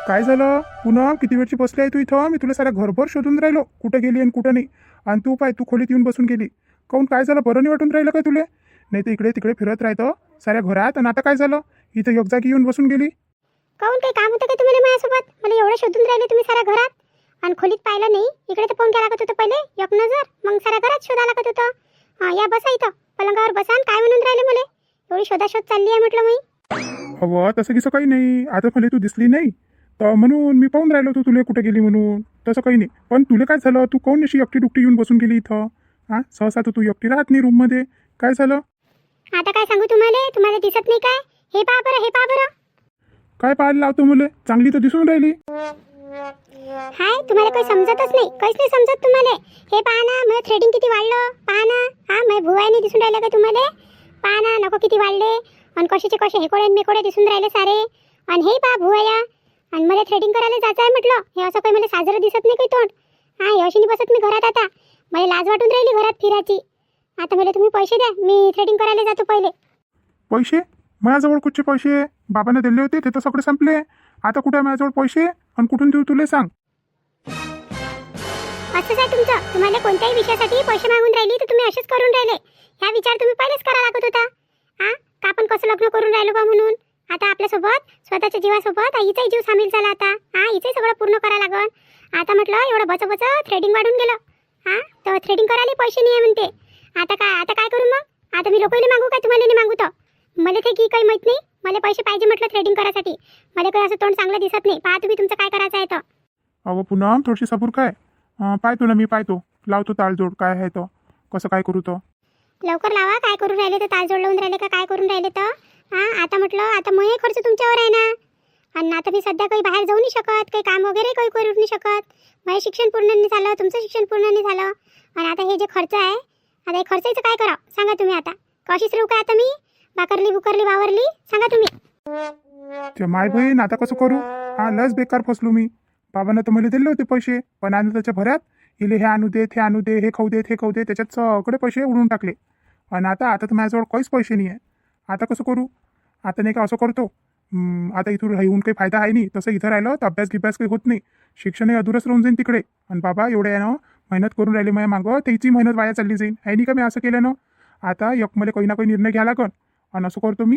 काय झालं पुन्हा किती वेळची बसली आहे तू इथं? मी तुला साऱ्या घरभर शोधून राहिलो, कुठं गेली आणि कुठं नाही. आणि तू पाय, तू खोलीत येऊन बसून गेली. काहून, काय झालं? बरं नाही वाटून राहिलं काय तुले? नाही तर इकडे तिकडे फिरत राहतं साऱ्या घरात, आणि आता काय झालं? इथं एक जागी येऊन बसून गेली. काहून, काही काम होतं का तुम्हाला माझ्यासोबत? मला एवढं शोधून राहिले तुम्ही साऱ्या घरात, आणि खोलीत पाहिलं नाही. इकडे तर फोन केला लागत होतं पहिले, एक नजर, मग साऱ्या घरात शोधा लागत होतं. हा, या बसा इथं पलंगावर बसा. आणि काय म्हणून राहिले मला? एवढी शोधाशोध चालली आहे म्हटलं मी. अहो, तसं गिसं काही नाही. आता मला तू दिसली नाही तर म्हणून मी पाहून राहिलो तू तुला कुठे गेली म्हणून. तसं काही नाही. पण तुला काय झालं? तू काहून अशी एकटी दुकटी येऊन बसून गेली इथं? हा, सहसा तर तू एकटी राहत नाही रूममध्ये. काय झालं? आता काय सांगू तुम्हाला? तुम्हाला दिसत नाही काय? हे पहा बरं, हे पहा बरं. काय पाहायला लावतो मुले? चांगली तर दिसून राहिली. हाय, तुम्हाला काही समजतच नाही, काहीच नाही समजत तुम्हाला. हे पहा ना, माझं थ्रेडिंग किती वाढलं, पहा ना. हा, माझ्या भुवाई नाही दिसून राहिलं का तुम्हाला? पहा ना, नको किती वाढले. आणि कशाचे कसे हेकोडे मेकोडे दिसून राहिले सारे. आणि हे पहा भुवाया, आणि मला थ्रेडिंग करायला जायचं आहे म्हटलं. हे असं काही मला साजरं दिसत नाही काही तोंड. हा, हे अशी नाही बसत मी घरात. आता मला लाज वाटून राहिली घरात फिरायची. आता मला तुम्ही पैसे द्या, मी थ्रेडिंग करायला जातो पहिले. पैसे? माझ्याजवळ कुठचे पैसे? बाबाने दिले होते ते तर सगळे संपले. आता कुठे आहे माझ्याजवळ पैसे? आणि कुठून देऊ तुला सांग? असंच आहे तुमचं. तुम्हाला कोणत्याही विषयासाठी पैसे मागून राहिली तर तुम्ही असेच करून राहिले. ह्या विचार तुम्ही पहिलेच करा लागत होता. हा, का आपण कसं लग्न करून राहिलो बा म्हणून. आता आपल्यासोबत स्वतःच्या जीवासोबत हिचाही जीव सामील झाला. आता हा, हिचंही सगळं पूर्ण करा लागन. आता म्हटलं एवढं बच थ्रेडिंग वाढून गेलं. हा, तर थ्रेडिंग करायला पैसे नाही आहे म्हणते. आता काय करू मग? आता मी लोकांना मागू काय, तुम्हाला नाही मागू? तर मला ते की काही माहित नाही. मला पैसे पाहिजे म्हटलं थ्रेडिंग करायसाठी. मला काही असं तोंड चांगलं दिसत नाही. पहा तुम्ही तुमचं काय करायचं आहे तर. अहो पुन्हा थोडीशी सबूर काय? पाहतो ना, मी पाहतो, लावतो ताळजोड काय आहे तर कसं काय करू तर. लवकर लावा. काय करून राहिले तर? ताळजोड लावून राहिले का काय करून राहिले तर? हा, आता म्हटलं आता मग खर्च तुमच्यावर आहे ना. आणि आता मी सध्या काही बाहेर जाऊ नाही शकत, काही काम वगैरे काही करू नाही शकत. माझं शिक्षण पूर्ण नाही झालं, तुमचं शिक्षण पूर्ण नाही झालं. आणि आता हे जे खर्च आहे, आता हे खर्चाचं काय करावं सांगा तुम्ही? आता कशीच राहू काय आता मी? बाकरली बुकरली वावरली, सांगा तुम्ही. ते माय बहीण, आता कसं करू? हा, लस बेकार फसलो मी. बाबांना तर मला दिले होते पैसे, पण आणि त्याच्या भऱ्यात इले हे आणू देत, हे आणू दे, हे खाऊ देत, हे खाऊ दे, त्याच्यात सगळे पैसे उडून टाकले. आणि आता तर माझ्याजवळ काहीच पैसे नाही आहे. आता कसं करू? आता नाही का असं करतो, आता इथून राहून काही फायदा आहे नाही. तसं इथं राहिलं तर अभ्यास काही होत नाही. शिक्षणही अधुरच राहून जाईन तिकडे. आणि बाबा एवढे आहे ना मेहनत करून राहिले माझ्या मागं, त्याची मेहनत वाया चालली जाईल. आहे नाही का मी असं केलं ना? आता एक मला काही ना काही निर्णय घ्यावा लागन. आणि असं करतो मी,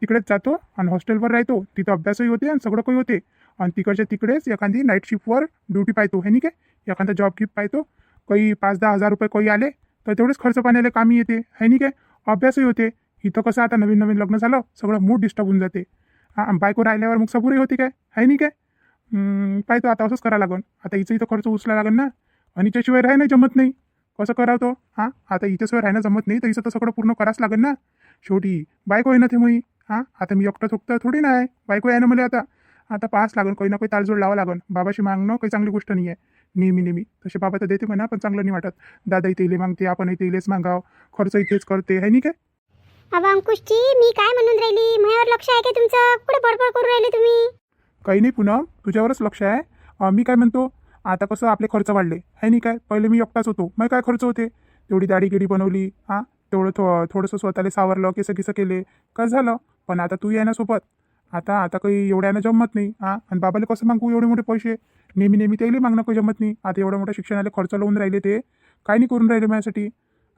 तिकडेच जातो आणि हॉस्टेलवर राहतो. तिथं अभ्यासही होते आणि सगळं काही होते. आणि तिकडच्या तिकडेच एखादी नाईट शिफ्टवर ड्युटी पाहतो. हे नाही काय, एखादा जॉब गिफ्ट पाहतो. काही 5-10 हजार रुपये काही आले तर तेवढेच खर्च पाण्याला कामी येते. है नाही काय, अभ्यासही होते. इथं कसं आता नवीन नवीन लग्न झालं, सगळं मूड डिस्टर्ब होऊन जाते. हां, बायको राहिल्यावर मग सबुरी होती काय, है नाही काय. पाहतो आता असंच करावं लागन. आता हिचं इथं खर्च उचला लागन ना. आणि हिच्याशिवाय राहायला जमत नाही. कसं करावं तो? हां, आता हिच्याशिवाय राहायला जमत नाही तर हिचं तर सगळं पूर्ण करावंच लागेल ना. शेवटी बायको आहे ना ते मी. हां, आता मी एकटं थोकतं थोडी नाही, बायको आहे ना मला. आता पाहाच लागन, काही ना काही तालजोड लावा लागन. बाबाशी मागणं काही चांगली गोष्ट नाही आहे. नेहमी तसे बाबा तर देते म्हणा, पण चांगलं नाही वाटत. दादा इथे इले मागते, आपण इथे इलेच मागाव, खर्च इथेच करते, है नाही काय. अबा अंकुशजी, मी काय म्हणून राहिली? माझ्यावर लक्ष आहे का तुमचं? कुठे बडबड करून राहिले तुम्ही? काही नाही पुन्हा, तुझ्यावरच लक्ष आहे. मी काय म्हणतो, आता कसं आपले खर्च वाढले, है नाही काय. पहिले मी एकटाच होतो, मग काय खर्च होते. तेवढी दाढी गिडी बनवली, हां, तेवढं थोडंसं स्वतःला सावरलं, केसं केले, काय झालं. पण आता तू ना सोबत. आता काही एवढ्यानं जमत नाही. हां, आणि बाबाला कसं मागू एवढे मोठे पैसे? नेहमी त्याला मागणं काही जमत नाही. आता एवढ्या मोठ्या शिक्षणाला खर्च लावून राहिले, ते काय नाही करून राहिले माझ्यासाठी.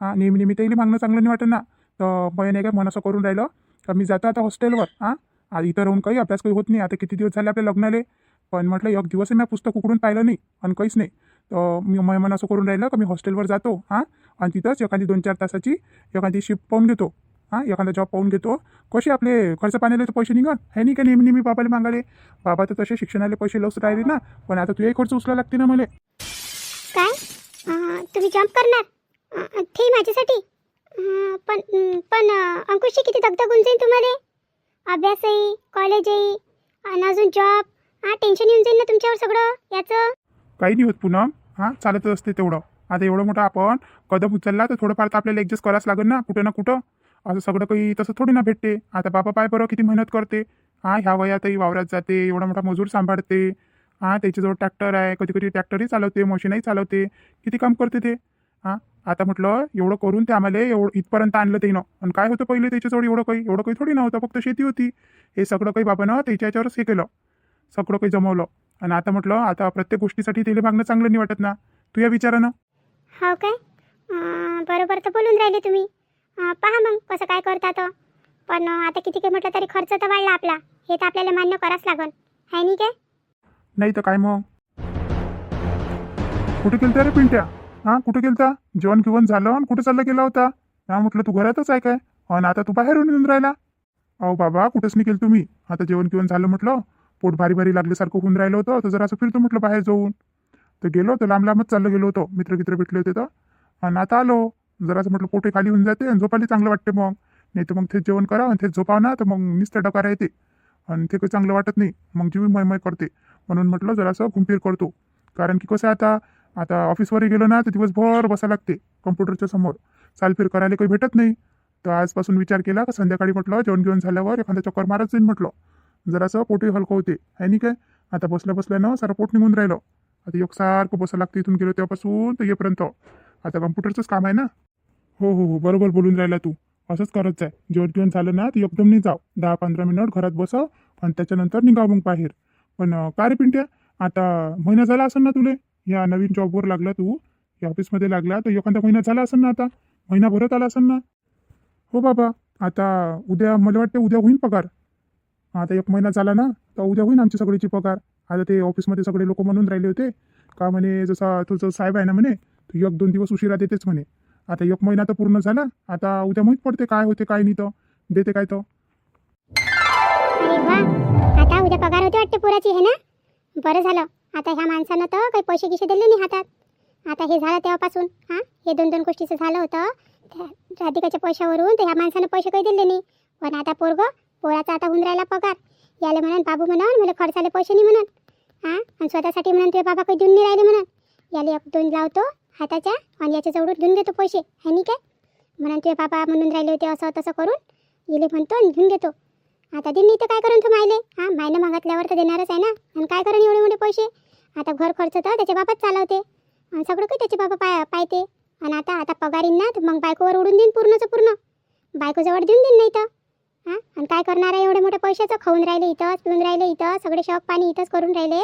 हां, नेहमी त्याला मागणं चांगलं नाही वाटत ना. तर बहीण आहे काय, मन असं करून राहिलं तर मी जातो आता हॉस्टेलवर. हां, इथं राहून काही अभ्यास काही होत नाही. आता किती दिवस झाले आपल्या लग्नाले, पण म्हटलं एक दिवसही मी पुस्तक उघडून पाहिलं नाही आणि काहीच नाही. तर मी मन असं करून राहिलं का मी हॉस्टेलवर जातो. हां, आणि तिथंच एखादी 2-4 तासाची एखादी शिफ्ट पाहून घेतो. हां, एखादा जॉब पाहून घेतो. कसे आपले खर्च पाण्याला तर पैसे निघन, है नाही का. नेहमी बाबाला मागाले. बाबा तर तसे शिक्षणाला पैसे लवच राहिले ना, पण आता तुझे खर्च उचला लागते ना मला. काय? तुम्ही जॉब करणार? ते माझ्यासाठी? पण पण अंकुशची किती दगदग होऊन जाईल तुम्हाला. अभ्यासही, कॉलेजही, आणि अजून जॉब. टेन्शन येऊन जाईल ना तुमच्यावर सगळं याचं. काही नाही होत पुन्हा. हां, चालतच असते तेवढं. आता एवढं मोठं आपण कदम उचलला तर थोडंफार तर आपल्याला ॲडजस्ट करावंच लागेल ना, कुठं ना कुठं. असं सगळं काही तसं थोडी ना भेटते. आता बाबा पाय बरं किती मेहनत करते. हां, ह्या वयातही वावरात जाते, एवढा मोठा मजूर सांभाळते. हां, त्याच्याजवळ ट्रॅक्टर आहे, कधी ट्रॅक्टरही चालवते, मशीनही चालवते, किती काम करते ते. हां, आता म्हटलं एवढं करून ते आम्हाला इथपर्यंत आणलं ते ना. आणि काय होतं पहिले त्याच्याजवळ एवढं काही थोडी नव्हतं, फक्त शेती होती. हे सगळं काही बाबानं त्याच्या याच्यावरच हे केलं. सगळं काही जमवलं. आणि आता म्हटलं आता प्रत्येक गोष्टीसाठी तिला मागणं चांगलं नाही वाटत ना, तू या विचारानं. हो काय बरोबर तर बोलून राहिले तुम्ही. पहा मग कसं काय करता तर. पण आता किती काही म्हटलं तरी खर्च तर वाढला आपला, हे तर आपल्याला मान्य करावंच लागन, आहे नाही काय? नाही तर काय मग. कुठे गेलता रे पिंट्या? हां कुठे गेलता? जेवण घेऊन झालं आणि कुठे चालला गेला होता? हां म्हटलं तू घरातच आहे काय, आणि आता तू बाहेरून येऊन राहिला. अहो बाबा कुठंच नाही गेलं तुम्ही. आता जेवण घेऊन झालं म्हटलं, पोट भारी भारी लागल्यासारखं होऊन राहिलं होतं, तर जरा असं फिरतो म्हटलं बाहेर जाऊन. तर गेलो तर लांब लांबच चाललं गेलो होतो, मित्र भेटले होते तर. आणि आता आलो जरासं म्हटलं पोटे खाली होऊन जाते आणि झोपायला चांगलं वाटते मग. नाही तर मग तेच जेवण करा आणि तेच झोपाव ना, तर मग नुसतं डकार येते आणि ते काही चांगलं वाटत नाही, मग जीव मय करते. म्हणून म्हटलं जरासं घुमफिर करतो. कारण की कसं आहे आता आता ऑफिसवरही गेलो ना तर दिवसभर बसा लागते कम्प्युटरच्या समोर, चालफिर करायला काही भेटत नाही. तर आजपासून विचार केला का संध्याकाळी म्हटलं जेवण घेऊन झाल्यावर एखादा चक्कर मारत जाईन म्हटलं, जरासं पोटही हलकं होते आहे नाही काय. आता बसल्या बसल्यानं सारं पोट निघून राहिलं. आता एकसारखं बसायला लागतं इथून गेलो तेव्हापासून तर येपर्यंत. आता कम्प्युटरचंच काम आहे ना. हो हो हो बरोबर बोलून राहिला तू. असंच करत जाय, जेवण घेऊन झालं ना तर एकदम नाही जाव, 10-15 मिनिट घरात बसाव आणि त्याच्यानंतर निघाव मग बाहेर. पण का रे पिंट्या, आता महिना झाला असेल ना तुले या नवीन जॉबवर लागला तू, या ऑफिसमध्ये लागला तर एखादा महिना झाला असेल ना, आता महिना भरत आला असेल ना. हो बाबा, आता उद्या मला वाटतं उद्या होईन पगार. आता 1 महिना झाला ना तर उद्या होईन आमची सगळीची पगार. आता ते ऑफिसमध्ये सगळे लोक म्हणून राहिले होते का म्हणे जसा तुझं साहेब आहे ना म्हणे, तू 1-2 दिवस उशिरा देतेच म्हणे. आता 1 महिना तर पूर्ण झाला, आता उद्या माहीत पडते काय होते काय नाही, तर देते काय तर. अरे वा, आता उद्या पगार होते वाटते पोराची, आहे ना? बरं झालं. आता ह्या माणसानं तर काही पैसे गिसे दिले नाही हातात. आता हे झालं तेव्हापासून हे 2-2 गोष्टीचं झालं होतं त्या राधिकाच्या पैशावरून, तर ह्या माणसानं पैसे काही दिले नाही. पण आता पोराचा आता होऊन राहिला पगार. याले म्हणून बाबू म्हणून मला खर्चाले पैसे नाही म्हणून आणि स्वतःसाठी म्हणून तुझे बाबा काही देऊन नाही राहिले म्हणून. याले 1-2 लावतो हाताच्या आणि याच्या जवळून घेऊन घेतो पैसे, आहे नाही काय? म्हणून तुझे बाबा म्हणून राहिले होते असं तसं करून इले म्हणतो आणि घेऊन घेतो. आता दिल्ली तर काय करून तू मायले मायनं मागितल्यावर तर देणारच आहे ना. आणि काय करून एवढे मोठे पैसे? आता घर खर्च तर त्याचे बाबाच चालवते आणि सगळं काही त्याचे बाबा पाहते. आणि आता पगार येईन ना तर मग बायकोवर उडून देईन पूर्णचं पूर्ण, बायकोजवळ देऊन देईन नाही तर. आणि काय करणार आहे एवढे मोठे पैशाचं? खाऊन राहिले इथंच, पिऊन राहिले इथं, सगळे शौक पाणी इथंच करून राहिले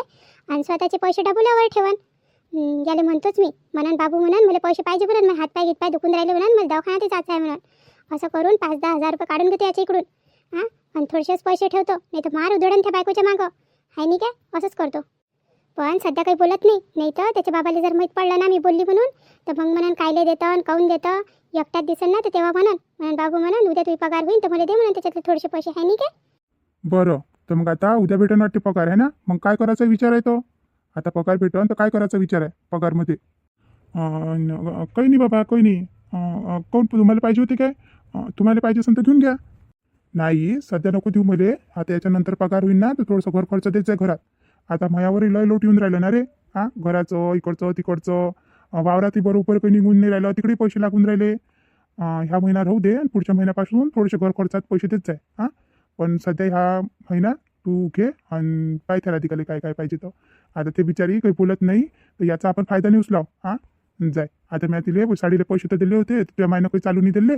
आणि स्वतःचे पैसे डबुल्यावर ठेवन. याले म्हणतोच मी म्हणून बाबू म्हणून मला पैसे पाहिजे म्हणून, मग हातपाय गीतपाय दुखून राहिले म्हणून, मला दवाखान्यात जायचं आहे म्हणून. असं करून 5-10 हजार रुपये काढून घेतो याच्या इकडून आणि थोडेसेच पैसे ठेवतो, नाही तर मार उधळण त्या बायकोच्या मागं, आहे नाही काय? असंच करतो. पण सध्या काही बोलत नाही तर त्याच्या बाबाला जर माहीत पडलं ना मी बोलली म्हणून, तर मग म्हणून कायले देतं आणि काऊन देतं एकट्यात दिसेल ना, तर तेव्हा म्हणून बाबू म्हणून उद्या तुझी पगार होईल तर मला दे म्हणून त्याच्यातले थोडेसे पैसे, आहे नाही काय? बरं, तर मग आता उद्या भेटून वाटते पगार आहे ना, मग काय करायचा विचार आहे तो? आता पगार भेटून तर काय करायचा विचार आहे पगारमध्ये? काही नाही बाबा, काही नाही. कोण तुम्हाला पाहिजे होते काय? तुम्हाला पाहिजे असेल तर घेऊन घ्या. नाही सध्या नको देऊ मले, आता याच्यानंतर पगार होईल ना तर थोडंसं घर खर्च द्यायचं आहे घरात. आता मायावरही लय लोट येऊन राहिलं ना रे. घराचं इकडचं तिकडचं, वावरातही बरोबर काही निघून नाही राहिलं, तिकडे पैसे लागून राहिले. ह्या महिना राहू दे आणि पुढच्या महिन्यापासून थोडेसे घर खर्चात पैसे देत जाय. पण सध्या ह्या महिना तू घे आणि पाय त्या राधिकाला काय काय पाहिजे तर. आता ते बिचारी काही बोलत नाही तर याचा आपण फायदा नाही उचलाव. जाय आता मी तिले साडीला पैसे तर दिले होते, त्या महिना काही चालू नाही दिले.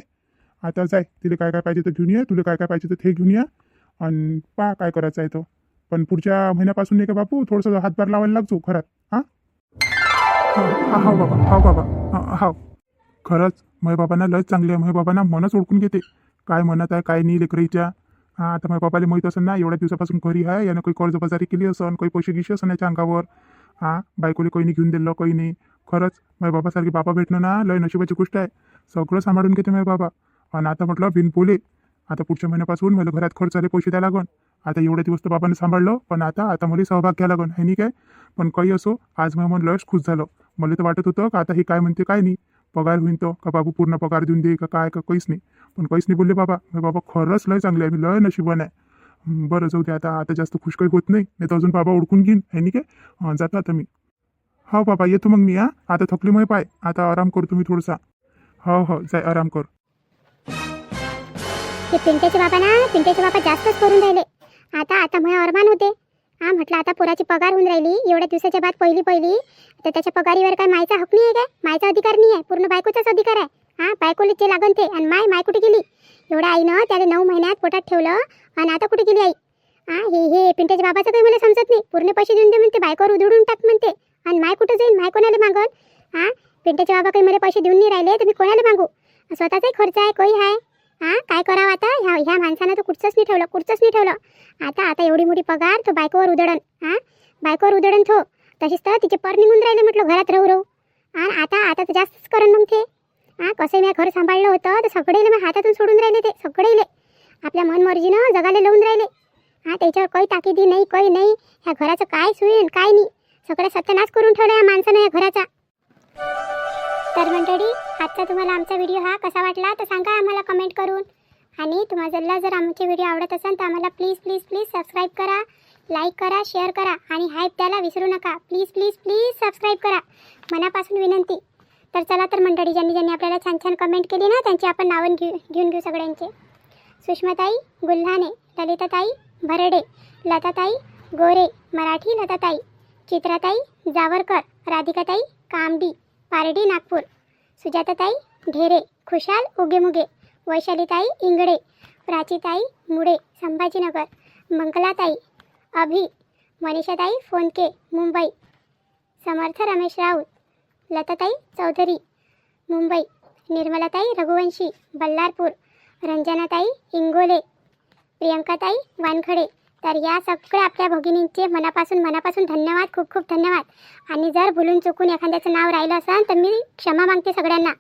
आता जाय तिला काय काय पाहिजे तर घेऊन ये, तुला काय काय पाहिजे तर ते घेऊन या आणि पहा काय करायचं आहे तो. पण पुढच्या महिन्यापासून नाही का बापू थोडंसं हातभार लावायला लागतो घरात. हाव बाबा हाव. खरंच माझ्या बाबांना लयच चांगले आहे, माझ्या बाबांना मनच ओळखून घेते काय म्हणत आहे काय नाही लेकरीच्या. आता माझ्या बाबाला माहीत असेल ना एवढ्या दिवसापासून घरी आहे, यानं काही कर्जबाजारी केली असन, काही पैसे गिसे असन याच्या अंगावर. बायकोले काही नाही घेऊन दिलं काही नाही. खरंच माझ्या बाबासारखी बाबा भेटणं ना लय नशिबाची गोष्ट आहे. सगळं सांभाळून घेते माझ्या बाबा. आणि आता म्हटलं बिन बोले आता पुढच्या महिन्यापासून मला घरात खर्चाले पैसे द्यायला लागन. आता एवढे दिवस तर बाबांनी सांभाळलं, पण आता मला सहभाग घ्यायला लागन, आहे नाही काय? पण काही असो आज माझं मन लयच खुश झालं. मला तर वाटत होतं का आता हे काय म्हणते काय नाही, पगार होईन तो का बाबू पूर्ण पगार देऊन दे का काय का काहीच नाही. पण काहीच नाही बोलले बाबा. बाबा खरंच लय चांगले आहे, मी लय नशिबान आहे. बरं जाऊ दे, आता जास्त खुश काही होत नाही, नाही तर अजून बाबा ओळखून घेईन, आहे नाही काय? जातो आता मी. हो बाबा येतो मग मी. आता थकली मग पाय, आता आराम करतो मी थोडासा. हो जाय आराम कर. ते पिंट्याचे बाबा जास्तच करून राहिले. आता मला अरमान होते. म्हटलं आता पोराची पगार होऊन राहिली एवढ्या दिवसाच्या बाद पहिली तर त्याच्या पगारीवर काय मायचा हक नाही आहे काय? मायचा अधिकार नाही आहे, पूर्ण बायकोचाच अधिकार आहे. बायकोला जे लागन ते. आणि माय कुठे गेली? एवढ्या आईनं त्याला 9 महिन्यात पोटात ठेवलं आणि आता कुठे गेली आई? हे पिंट्याच्या बाबाचं काही मला समजत नाही. पूर्ण पैसे देऊन दे म्हणते, बायकोवर उधळून टाक म्हणते. आणि माय कुठं जाईन, माय कोणाला मागल? पिंट्याचे बाबा काही मला पैसे देऊन नाही राहिले तर मी कोणाला मागू? स्वतःचाही खर्च आहे, काही आहे. काय करावं आता? ह्या माणसानं तर कुठचंच नाही ठेवलं. आता एवढी मोठी पगार तो बायकोवर उधळण. बायकोवर उधळण तो. तशीच तर तिचे पर निघून राहिले म्हटलं घरात राहू. आता तर जास्तच करण मग ते. कसं मी घर सांभाळलं होतं तर सगळेले मग हातातून सोडून राहिले ते सगळेले. आपल्या मनमर्जीनं जगाले लावून राहिले. त्याच्यावर काही ताकीदी नाही, काही नाही. ह्या घराचं काय सुईन काय नाही, सगळं सत्यानाश करून ठेवला या माणसानं या घराचा. तर मंडळी, आजचा तुम्हाला आमचा व्हिडिओ हा कसा वाटला तर सांगा आम्हाला कमेंट करून. आणि तुम्हाला जर आमचे व्हिडिओ आवडत असेल तर आम्हाला प्लीज प्लीज प्लीज सबस्क्राईब करा, लाईक करा, शेअर करा आणि हाईप द्यायला विसरू नका. प्लीज प्लीज प्लीज सबस्क्राईब करा, मनापासून विनंती. तर चला तर मंडळी, ज्यांनी आपल्याला छान छान कमेंट केली ना त्यांची आपण नावं घेऊन घेऊ सगळ्यांचे. सुषमाताई गुल्हाने, ललिताताई भरडे, लताताई गोरे, मराठी लताताई, चित्राताई जावरकर, राधिकाताई कामडी, पारडी नागपूर, सुजाताताई ढेरे, खुशाल उगेमुगे, वैशालीताई इंगडे, प्राचीताई मुडे संभाजीनगर, मंगलाताई अभि, मनीषाताई फोनके मुंबई, समर्थ रमेश राऊत, लताताई चौधरी मुंबई, निर्मलाताई रघुवंशी बल्लारपूर, रंजनाताई इंगोले, प्रियंकाताई वानखडे. तर या सगळ्या आपल्या भगिनींचे मनापासून धन्यवाद, खूप खूप धन्यवाद. आणि जर भुलून चुकून एखाद्याचं नाव राहिलं असेल तर मी क्षमा मागते सगळ्यांना.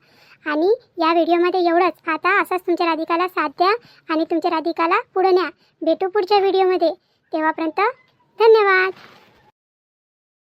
आणि या व्हिडिओमध्ये एवढंच. आता असंच तुमच्या राधिकाला साथ द्या आणि तुमच्या राधिकाला पुढे न्या. भेटू पुढच्या व्हिडिओमध्ये. तेव्हापर्यंत धन्यवाद.